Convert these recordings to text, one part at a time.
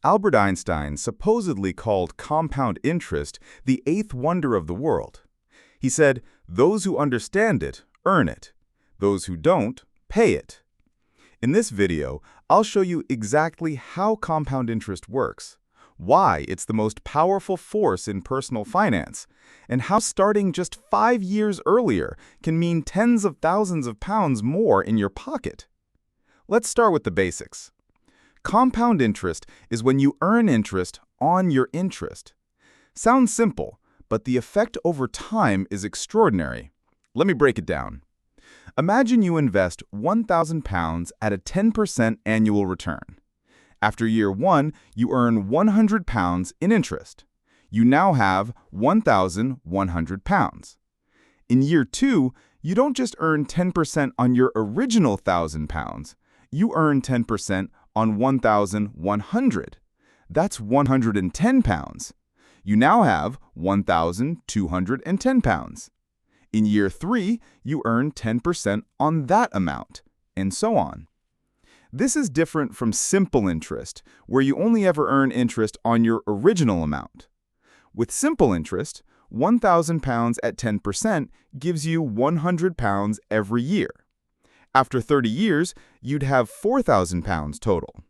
Albert Einstein supposedly called compound interest the eighth wonder of the world. He said, "Those who understand it, earn it. Those who don't, pay it." In this video, I'll show you exactly how compound interest works, why it's the most powerful force in personal finance, and how starting just 5 years earlier can mean tens of thousands of pounds more in your pocket. Let's start with the basics. Compound interest is when you earn interest on your interest. Sounds simple, but the effect over time is extraordinary. Let me break it down. Imagine you invest £1,000 at a 10% annual return. After year 1, you earn £100 in interest. You now have £1,100. In year 2, you don't just earn 10% on your original £1,000. You earn 10% on 1,100. That's £110. You now have £1,210. In year 3, you earn 10% on that amount, and so on. This is different from simple interest, where you only ever earn interest on your original amount. With simple interest, £1,000 at 10% gives you £100 every year. After 30 years, you'd have £4,000 total.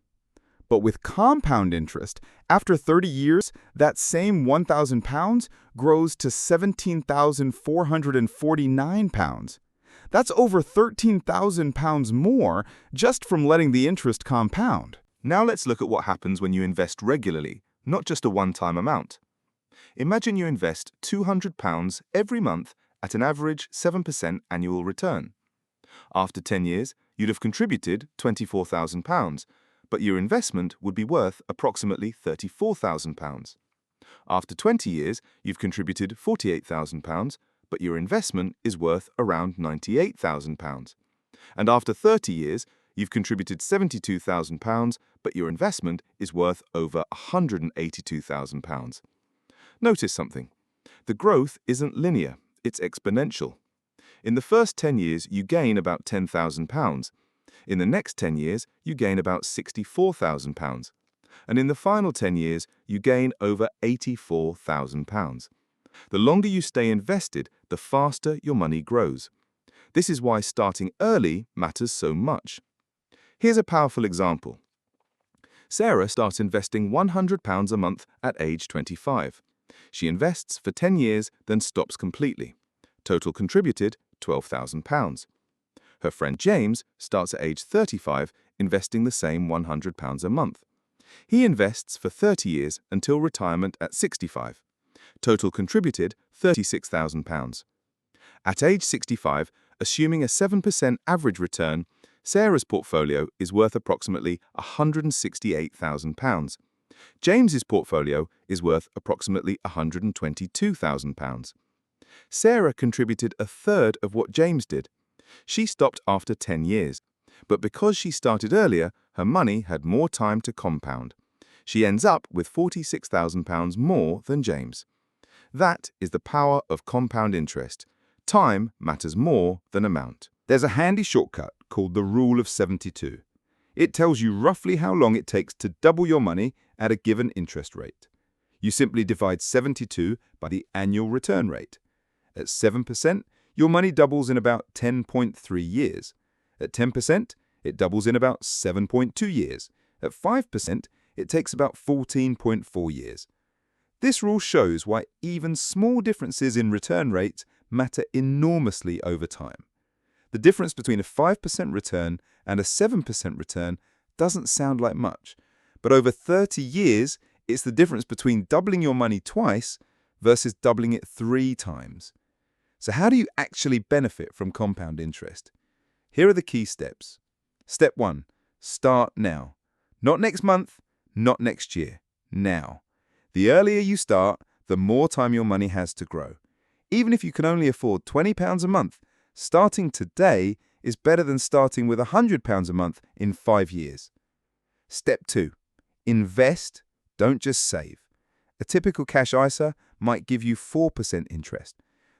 But with compound interest, after 30 years, that same £1,000 grows to £17,449. That's over £13,000 more just from letting the interest compound. Now let's look at what happens when you invest regularly, not just a one-time amount. Imagine you invest £200 every month at an average 7% annual return. After 10 years, you'd have contributed £24,000, but your investment would be worth approximately £34,000. After 20 years, you've contributed £48,000, but your investment is worth around £98,000. And after 30 years, you've contributed £72,000, but your investment is worth over £182,000. Notice something. The growth isn't linear, it's exponential. In the first 10 years, you gain about £10,000. In the next 10 years, you gain about £64,000. And in the final 10 years, you gain over £84,000. The longer you stay invested, the faster your money grows. This is why starting early matters so much. Here's a powerful example. Sarah starts investing £100 a month at age 25. She invests for 10 years, then stops completely. Total contributed £12,000. Her friend James starts at age 35, investing the same £100 a month. He invests for 30 years until retirement at 65. Total contributed £36,000. At age 65, assuming a 7% average return, Sarah's portfolio is worth approximately £168,000. James's portfolio is worth approximately £122,000. Sarah contributed a third of what James did. She stopped after 10 years. But because she started earlier, her money had more time to compound. She ends up with £46,000 more than James. That is the power of compound interest. Time matters more than amount. There's a handy shortcut called the Rule of 72. It tells you roughly how long it takes to double your money at a given interest rate. You simply divide 72 by the annual return rate. At 7%, your money doubles in about 10.3 years. At 10%, it doubles in about 7.2 years. At 5%, it takes about 14.4 years. This rule shows why even small differences in return rates matter enormously over time. The difference between a 5% return and a 7% return doesn't sound like much, but over 30 years, it's the difference between doubling your money twice versus doubling it 3 times. So how do you actually benefit from compound interest? Here are the key steps. Step 1. Start now. Not next month, not next year. Now. The earlier you start, the more time your money has to grow. Even if you can only afford £20 a month, starting today is better than starting with £100 a month in 5 years. Step 2. Invest, don't just save. A typical cash ISA might give you 4% interest.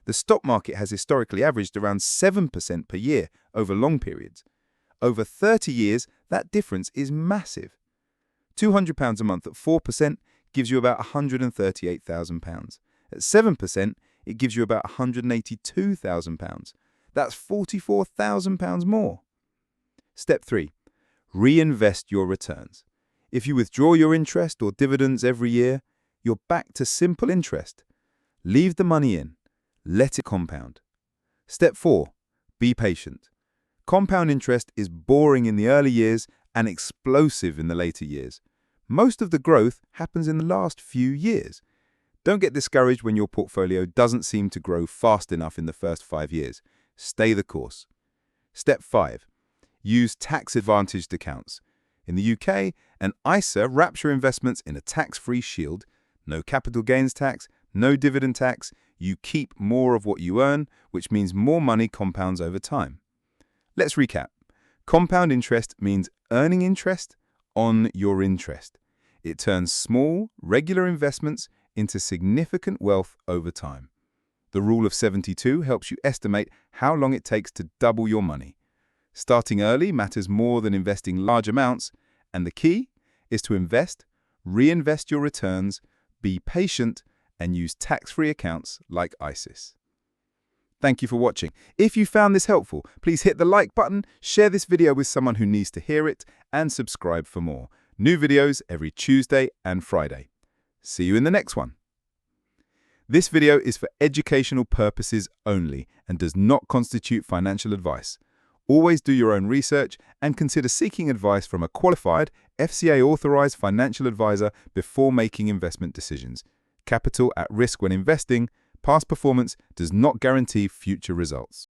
The stock market has historically averaged around 7% per year over long periods. Over 30 years, that difference is massive. £200 a month at 4% gives you about £138,000. At 7%, it gives you about £182,000. That's £44,000 more. Step 3. Reinvest your returns. If you withdraw your interest or dividends every year, you're back to simple interest. Leave the money in. Let it compound. Step 4. Be patient. Compound interest is boring in the early years and explosive in the later years. Most of the growth happens in the last few years. Don't get discouraged when your portfolio doesn't seem to grow fast enough in the first 5 years. Stay the course. Step 5. Use tax-advantaged accounts. In the UK, an ISA wraps your investments in a tax-free shield. No capital gains tax, no dividend tax. You keep more of what you earn, which means more money compounds over time. Let's recap. Compound interest means earning interest on your interest. It turns small, regular investments into significant wealth over time. The rule of 72 helps you estimate how long it takes to double your money. Starting early matters more than investing large amounts, and the key is to invest, reinvest your returns, be patient, and use tax-free accounts like ISIS. Thank you for watching. If you found this helpful, please hit the like button, share this video with someone who needs to hear it, and subscribe for more. New videos every Tuesday and Friday. See you in the next one. This video is for educational purposes only and does not constitute financial advice. Always do your own research and consider seeking advice from a qualified, FCA-authorised financial advisor before making investment decisions. Capital at risk when investing. Past performance does not guarantee future results.